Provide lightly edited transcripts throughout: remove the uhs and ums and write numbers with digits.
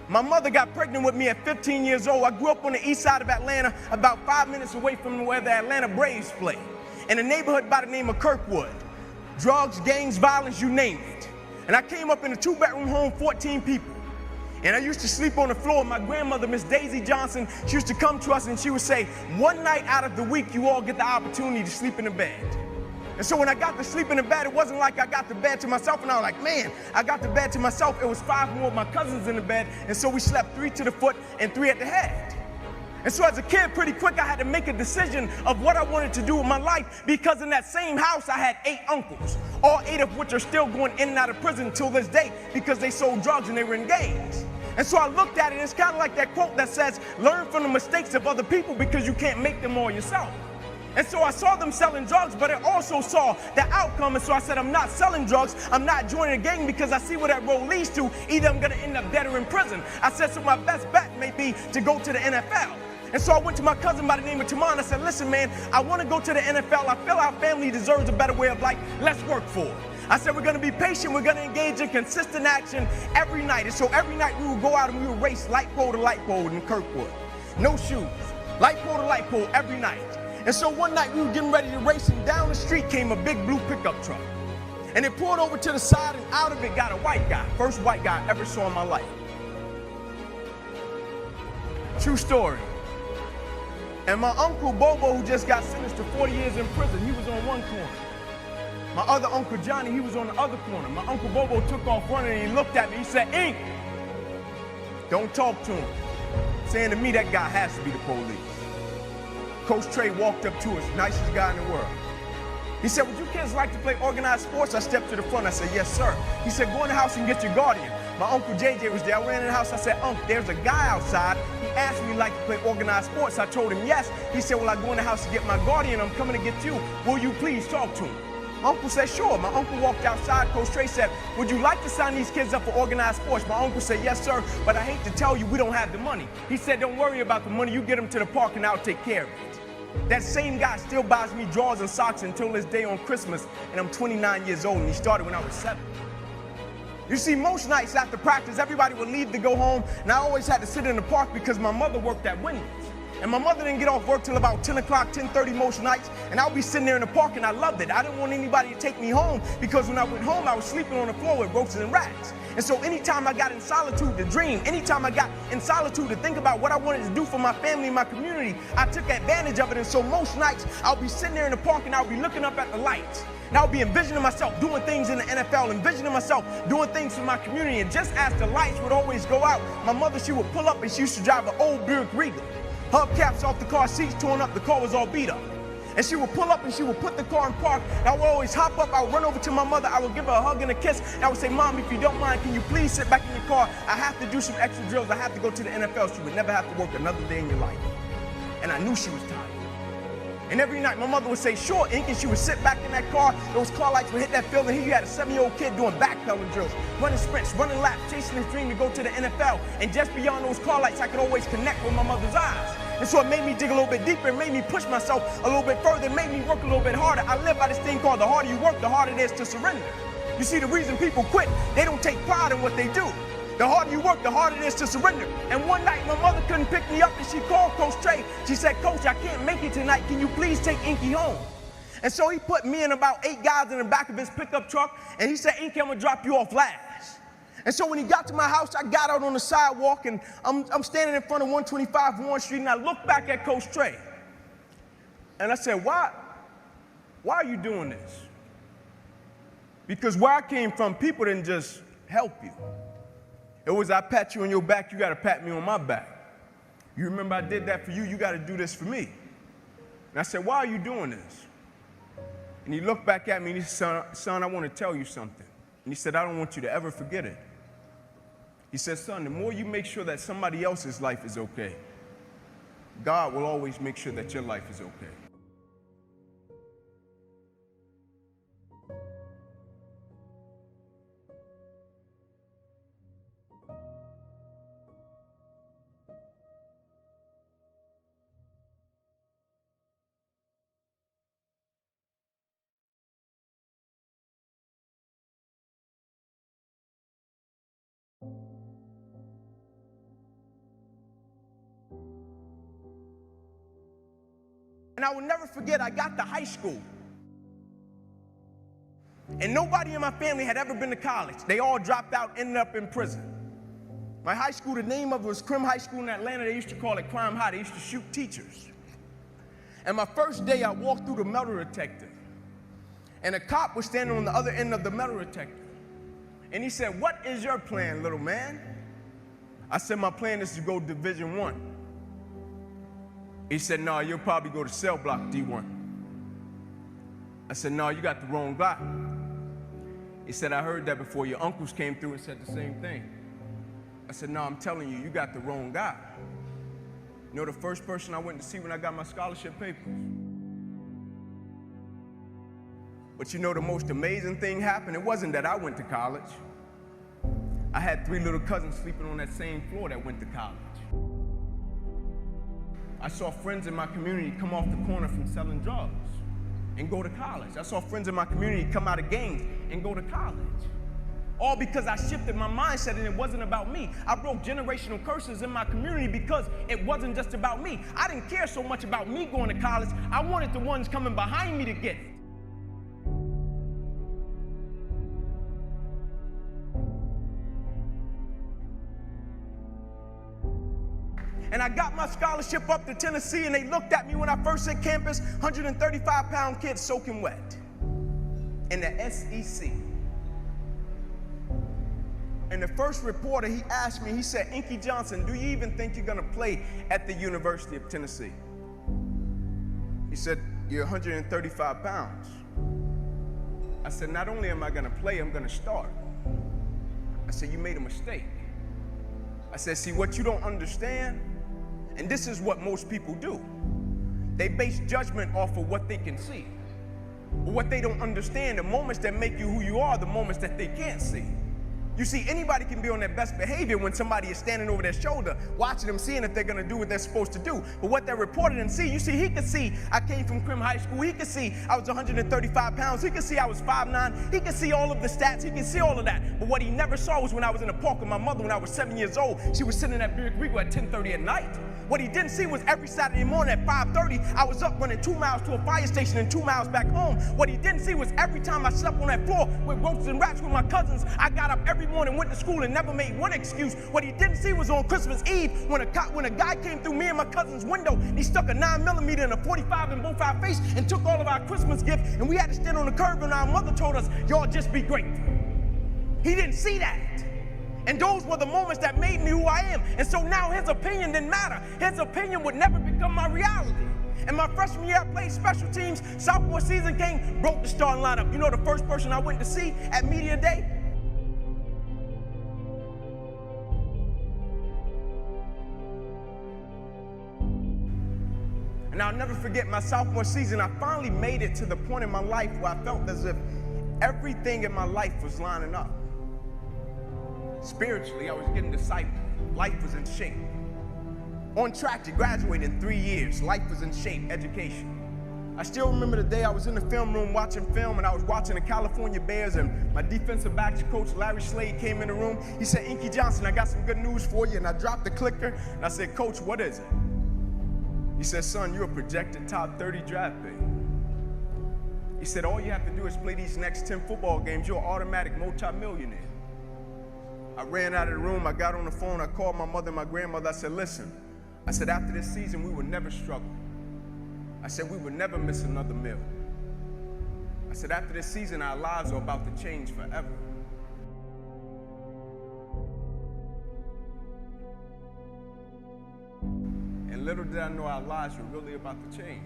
My mother got pregnant with me at 15 years old. I grew up on the east side of Atlanta, about 5 minutes away from where the Atlanta Braves play, in a neighborhood by the name of Kirkwood. Drugs, gangs, violence, you name it. And I came up in a 2-bedroom home, 14 people. And I used to sleep on the floor. My grandmother, Miss Daisy Johnson, she used to come to us and she would say, one night out of the week, you all get the opportunity to sleep in the bed. And so when I got to sleep in the bed, it wasn't like I got the bed to myself and I was like, man, I got the bed to myself. It was 5 more of my cousins in the bed. And so we slept 3 to the foot and 3 at the head. And so as a kid, pretty quick, I had to make a decision of what I wanted to do with my life, because in that same house, I had 8 uncles, all 8 of which are still going in and out of prison till this day because they sold drugs and they were in gangs. And so I looked at it, and it's kind of like that quote that says, learn from the mistakes of other people because you can't make them all yourself. And so I saw them selling drugs, but I also saw the outcome. And so I said, I'm not selling drugs. I'm not joining a gang because I see where that road leads to. Either I'm going to end up dead or in prison. I said, so my best bet may be to go to the NFL. And so I went to my cousin by the name of Tamon. I said, listen, man, I want to go to the NFL. I feel our family deserves a better way of life. Let's work for it. I said, we're going to be patient. We're going to engage in consistent action every night. And so every night we would go out and we would race light pole to light pole in Kirkwood. No shoes. Light pole to light pole every night. And so one night we were getting ready to race, and down the street came a big blue pickup truck. And it pulled over to the side, and out of it got a white guy. First white guy I ever saw in my life. True story. And my uncle Bobo, who just got sentenced to 40 years in prison, he was on one corner. My other uncle Johnny, he was on the other corner. My uncle Bobo took off running and he looked at me. He said, Ink, don't talk to him. Saying to me, that guy has to be the police. Coach Trey walked up to us, nicest guy in the world. He said, would you kids like to play organized sports? I stepped to the front. I said, yes, sir. He said, go in the house and get your guardian. My uncle JJ was there. I ran in the house. I said, Unc, there's a guy outside. He asked me like to play organized sports. I told him yes. He said, well, I go in the house to get my guardian. I'm coming to get you. Will you please talk to him? My uncle said, sure. My uncle walked outside. Coach Trey said, would you like to sign these kids up for organized sports? My uncle said, yes, sir, but I hate to tell you, we don't have the money. He said, don't worry about the money. You get them to the park and I'll take care of it. That same guy still buys me drawers and socks until this day on Christmas, and I'm 29 years old, and he started when I was 7. You see, most nights after practice, everybody would leave to go home, and I always had to sit in the park because my mother worked at Wendy's. And my mother didn't get off work till about 10 o'clock, 10:30 most nights, and I would be sitting there in the park, and I loved it. I didn't want anybody to take me home because when I went home, I was sleeping on the floor with roaches and rats. And so anytime I got in solitude to dream, anytime I got in solitude to think about what I wanted to do for my family and my community, I took advantage of it. And so most nights, I'll be sitting there in the park and I'll be looking up at the lights. And I'll be envisioning myself doing things in the NFL, envisioning myself doing things for my community. And just as the lights would always go out, my mother, she would pull up, and she used to drive an old Buick Regal. Hubcaps off the car, seats torn up, the car was all beat up. And she would pull up and she would put the car in park. And I would always hop up, I would run over to my mother, I would give her a hug and a kiss. And I would say, Mom, if you don't mind, can you please sit back in your car? I have to do some extra drills. I have to go to the NFL. She would never have to work another day in your life. And I knew she was tired. And every night my mother would say, sure, Ink, and she would sit back in that car. Those car lights would hit that field, and here you had a 7-year-old kid doing backpedaling drills, running sprints, running laps, chasing his dream to go to the NFL. And just beyond those car lights, I could always connect with my mother's eyes. And so it made me dig a little bit deeper, it made me push myself a little bit further, it made me work a little bit harder. I live by this thing called the harder you work, the harder it is to surrender. You see, the reason people quit, they don't take pride in what they do. The harder you work, the harder it is to surrender. And one night, my mother couldn't pick me up, and she called Coach Trey. She said, Coach, I can't make it tonight. Can you please take Inky home? And so he put me and about 8 guys in the back of his pickup truck, and he said, Inky, I'm going to drop you off last. And so when he got to my house, I got out on the sidewalk, and I'm standing in front of 125 Warren Street, and I looked back at Coach Trey. And I said, why are you doing this? Because where I came from, people didn't just help you. It was, I pat you on your back, you got to pat me on my back. You remember I did that for you, you got to do this for me. And I said, why are you doing this? And he looked back at me and he said, son, I want to tell you something. And he said, I don't want you to ever forget it. He said, son, the more you make sure that somebody else's life is okay, God will always make sure that your life is okay. And I will never forget, I got to high school. And nobody in my family had ever been to college. They all dropped out, ended up in prison. My high school, the name of it was Crim High School in Atlanta. They used to call it Crime High. They used to shoot teachers. And my first day, I walked through the metal detector. And a cop was standing on the other end of the metal detector. And he said, "What is your plan, little man?" I said, "My plan is to go Division I." He said, "No, you'll probably go to cell block D1. I said, "No, you got the wrong guy." He said, "I heard that before. Your uncles came through and said the same thing." I said, "No, I'm telling you, you got the wrong guy." You know the first person I went to see when I got my scholarship papers? But you know the most amazing thing happened? It wasn't that I went to college. I had 3 little cousins sleeping on that same floor that went to college. I saw friends in my community come off the corner from selling drugs and go to college. I saw friends in my community come out of gangs and go to college. All because I shifted my mindset and it wasn't about me. I broke generational curses in my community because it wasn't just about me. I didn't care so much about me going to college. I wanted the ones coming behind me to get it. And I got my scholarship up to Tennessee, and they looked at me when I first hit campus, 135-pound kid soaking wet in the SEC. And the first reporter, he asked me, he said, "Inky Johnson, do you even think you're gonna play at the University of Tennessee?" He said, "You're 135 pounds. I said, "Not only am I gonna play, I'm gonna start." I said, "You made a mistake." I said, "See, what you don't understand, and this is what most people do, they base judgment off of what they can see. But what they don't understand, the moments that make you who you are, the moments that they can't see. You see, anybody can be on their best behavior when somebody is standing over their shoulder, watching them, seeing if they're gonna do what they're supposed to do. But what that reporter didn't see, you see, he could see I came from Crim High School. He could see I was 135 pounds. He could see I was 5'9". He could see all of the stats. He could see all of that. But what he never saw was when I was in the park with my mother when I was 7 years old. She was sitting at Beer Creek at 10:30 at night. What he didn't see was every Saturday morning at 5:30, I was up running 2 miles to a fire station and 2 miles back home. What he didn't see was every time I slept on that floor with roaches and rats with my cousins, I got up every morning, went to school, and never made one excuse. What he didn't see was on Christmas Eve when a guy came through me and my cousin's window, he stuck a 9mm and a 45 in both our face and took all of our Christmas gifts, and we had to stand on the curb, and our mother told us, "Y'all just be grateful." He didn't see that. And those were the moments that made me who I am. And so now his opinion didn't matter. His opinion would never become my reality. And my freshman year, I played special teams. Sophomore season came, broke the starting lineup. You know the first person I went to see at media day? And I'll never forget my sophomore season. I finally made it to the point in my life where I felt as if everything in my life was lining up. Spiritually, I was getting discipled. Life was in shape. On track to graduate in 3 years. Life was in shape. Education. I still remember the day I was in the film room watching film, and I was watching the California Bears, and my defensive backs coach, Larry Slade, came in the room. He said, "Inky Johnson, I got some good news for you." And I dropped the clicker, and I said, "Coach, what is it?" He said, "Son, you're a projected top 30 draft pick." He said, "All you have to do is play these next 10 football games. You're an automatic multimillionaire." I ran out of the room. I got on the phone. I called my mother and my grandmother. I said, "Listen," I said, "after this season, we would never struggle." I said, "We would never miss another meal." I said, "After this season, our lives are about to change forever." And little did I know our lives were really about to change.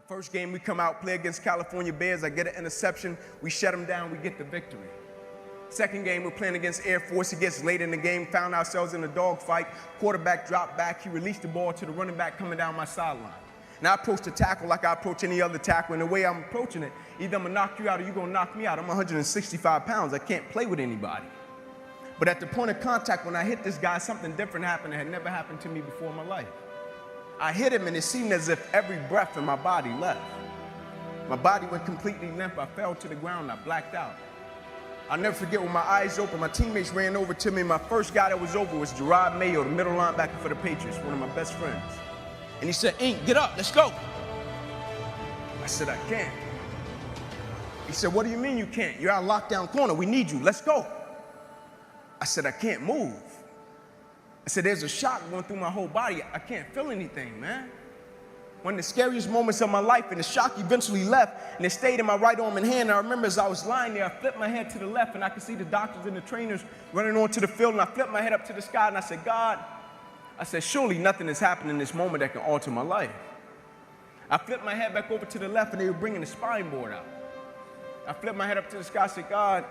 First game we come out, play against California Bears, I get an interception, we shut them down, we get the victory. Second game, we're playing against Air Force. It gets late in the game, found ourselves in a dogfight. Quarterback dropped back. He released the ball to the running back coming down my sideline. And I approach the tackle like I approach any other tackle. And the way I'm approaching it, either I'm going to knock you out or you're going to knock me out. I'm 165 pounds. I can't play with anybody. But at the point of contact, when I hit this guy, something different happened that had never happened to me before in my life. I hit him, and it seemed as if every breath in my body left. My body went completely limp. I fell to the ground. I blacked out. I'll never forget when my eyes opened, my teammates ran over to me. My first guy that was over was Gerard Mayo, the middle linebacker for the Patriots, one of my best friends. And he said, "Ink, get up, let's go." I said, "I can't." He said, "What do you mean you can't? You're out of lockdown corner. We need you. Let's go." I said, "I can't move." I said, "There's a shock going through my whole body. I can't feel anything, man." One of the scariest moments of my life, and the shock eventually left, and it stayed in my right arm and hand. I remember as I was lying there, I flipped my head to the left, and I could see the doctors and the trainers running onto the field, and I flipped my head up to the sky, and I said, "God," I said, "surely nothing has happened in this moment that can alter my life." I flipped my head back over to the left, and they were bringing the spine board out. I flipped my head up to the sky, I said, "God,"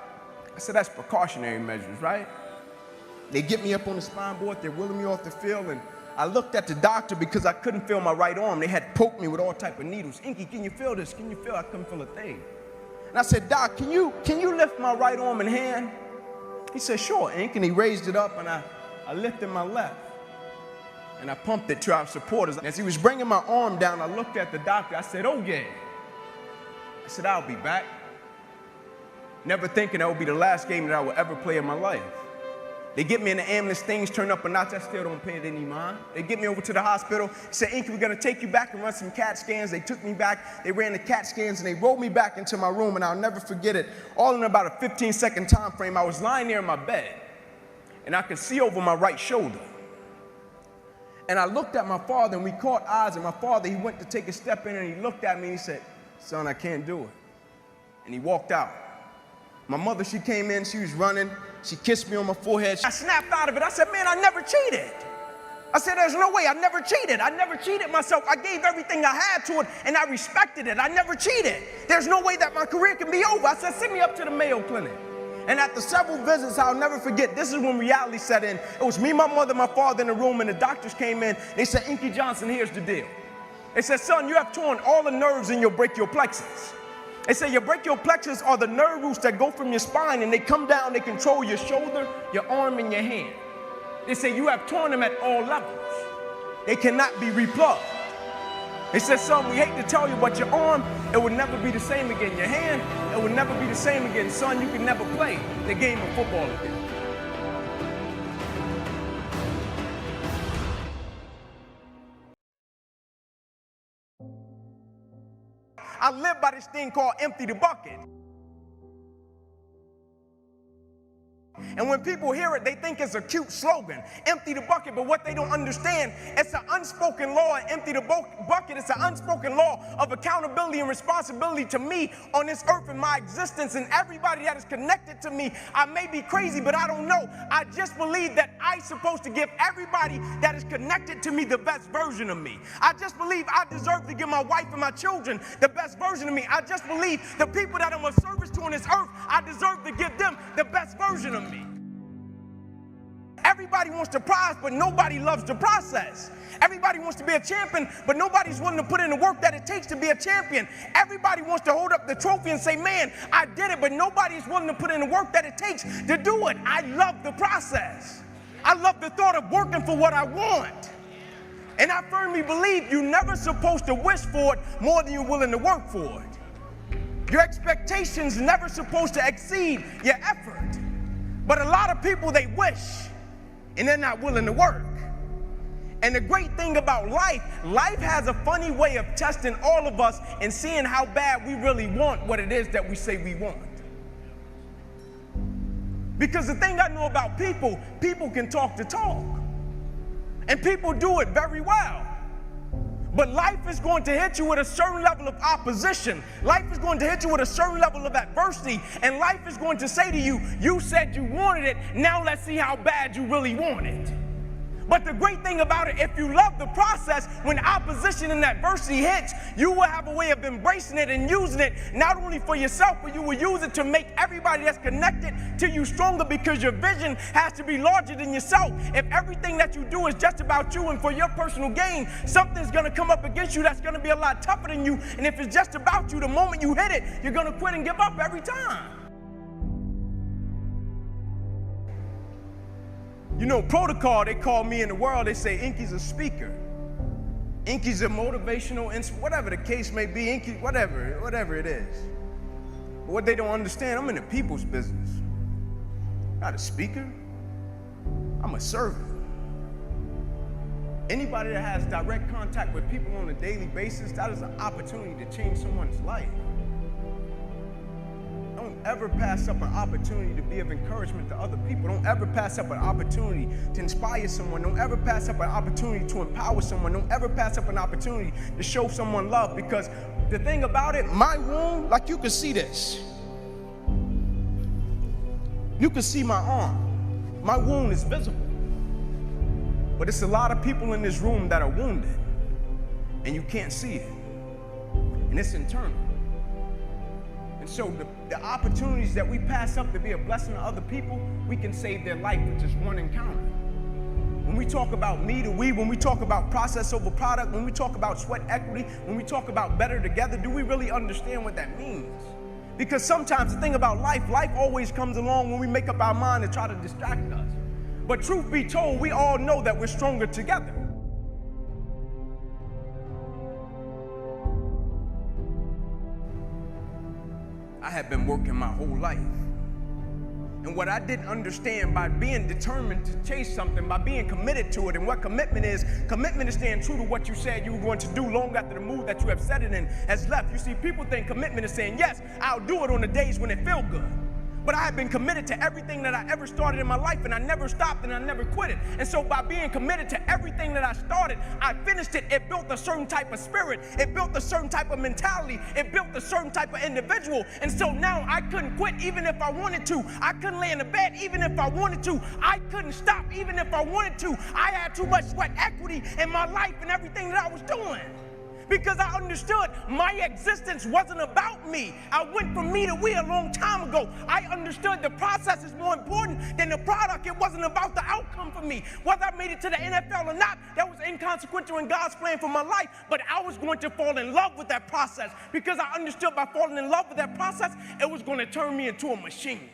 I said, "that's precautionary measures, right?" They get me up on the spine board, they're wheeling me off the field, and I looked at the doctor because I couldn't feel my right arm. They had poked me with all type of needles. "Inky, can you feel this? Can you feel?" I couldn't feel a thing. And I said, "Doc, can you lift my right arm and hand?" He said, "Sure, Ink," and he raised it up, and I lifted my left, and I pumped it to our supporters. As he was bringing my arm down, I looked at the doctor. I said, "Oh, yeah." I said, "I'll be back." Never thinking that would be the last game that I would ever play in my life. They get me in the ambulance, things turn up a notch, I still don't pay it any mind. They get me over to the hospital, said, "Inky, we're gonna take you back and run some CAT scans." They took me back, they ran the CAT scans, and they rolled me back into my room, and I'll never forget it. All in about a 15-second time frame, I was lying there in my bed, and I could see over my right shoulder. And I looked at my father, and we caught eyes, and my father, he went to take a step in, and he looked at me, and he said, "Son, I can't do it." And he walked out. My mother, she came in, she was running, she kissed me on my forehead. I snapped out of it. I said, "Man, I never cheated." I said, "There's no way, I never cheated. I never cheated myself. I gave everything I had to it, and I respected it. I never cheated. There's no way that my career can be over." I said, "Send me up to the Mayo Clinic." And after several visits, I'll never forget, this is when reality set in. It was me, my mother, my father in the room, and the doctors came in. They said, "Inky Johnson, here's the deal." They said, "Son, you have torn all the nerves in your brachial plexus." They say your brachial plexus are the nerve roots that go from your spine, and they come down, they control your shoulder, your arm, and your hand. They say you have torn them at all levels. They cannot be replugged. They said, "Son, we hate to tell you, but your arm, it will never be the same again. Your hand, it will never be the same again. Son, you can never play the game of football again." I live by this thing called empty the bucket. And when people hear it, they think it's a cute slogan, empty the bucket, but what they don't understand, it's an unspoken law, and empty the bucket, it's an unspoken law of accountability and responsibility to me on this earth and my existence and everybody that is connected to me. I may be crazy, but I don't know. I just believe that I'm supposed to give everybody that is connected to me the best version of me. I just believe I deserve to give my wife and my children the best version of me. I just believe the people that I'm of service to on this earth, I deserve to give them the best version of me. Everybody wants the prize, but nobody loves the process. Everybody wants to be a champion, but nobody's willing to put in the work that it takes to be a champion. Everybody wants to hold up the trophy and say, "Man, I did it," but nobody's willing to put in the work that it takes to do it. I love the process. I love the thought of working for what I want. And I firmly believe you're never supposed to wish for it more than you're willing to work for it. Your expectations never supposed to exceed your effort. But a lot of people, they wish, and they're not willing to work. And the great thing about life has a funny way of testing all of us and seeing how bad we really want what it is that we say we want. Because the thing I know about people can talk the talk. And people do it very well. But life is going to hit you with a certain level of opposition. Life is going to hit you with a certain level of adversity. And life is going to say to you, "You said you wanted it, now let's see how bad you really want it." But the great thing about it, if you love the process, when opposition and adversity hits, you will have a way of embracing it and using it, not only for yourself, but you will use it to make everybody that's connected to you stronger, because your vision has to be larger than yourself. If everything that you do is just about you and for your personal gain, something's going to come up against you that's going to be a lot tougher than you. And if it's just about you, the moment you hit it, you're going to quit and give up every time. You know, protocol, they call me in the world, they say Inky's a speaker. Inky's a motivational, whatever the case may be, Inky, whatever it is. But what they don't understand, I'm in the people's business. Not a speaker, I'm a servant. Anybody that has direct contact with people on a daily basis, that is an opportunity to change someone's life. Don't ever pass up an opportunity to be of encouragement to other people. Don't ever pass up an opportunity to inspire someone. Don't ever pass up an opportunity to empower someone. Don't ever pass up an opportunity to show someone love, because the thing about it, my wound, like you can see this. You can see my arm. My wound is visible. But it's a lot of people in this room that are wounded, and you can't see it. And it's internal. And so the opportunities that we pass up to be a blessing to other people, we can save their life with just one encounter. When we talk about me to we, when we talk about process over product, when we talk about sweat equity, when we talk about better together, do we really understand what that means? Because sometimes the thing about life always comes along when we make up our mind to try to distract us. But truth be told, we all know that we're stronger together. I had been working my whole life. And what I didn't understand, by being determined to chase something, by being committed to it, and what commitment is staying true to what you said you were going to do long after the mood that you have set it in has left. You see, people think commitment is saying, yes, I'll do it on the days when it feels good. But I have been committed to everything that I ever started in my life, and I never stopped and I never quit it. And so by being committed to everything that I started, I finished it. It built a certain type of spirit. It built a certain type of mentality. It built a certain type of individual. And so now I couldn't quit even if I wanted to. I couldn't lay in the bed even if I wanted to. I couldn't stop even if I wanted to. I had too much sweat equity in my life and everything that I was doing. Because I understood my existence wasn't about me. I went from me to we a long time ago. I understood the process is more important than the product. It wasn't about the outcome for me. Whether I made it to the NFL or not, that was inconsequential in God's plan for my life. But I was going to fall in love with that process, because I understood by falling in love with that process, it was going to turn me into a machine.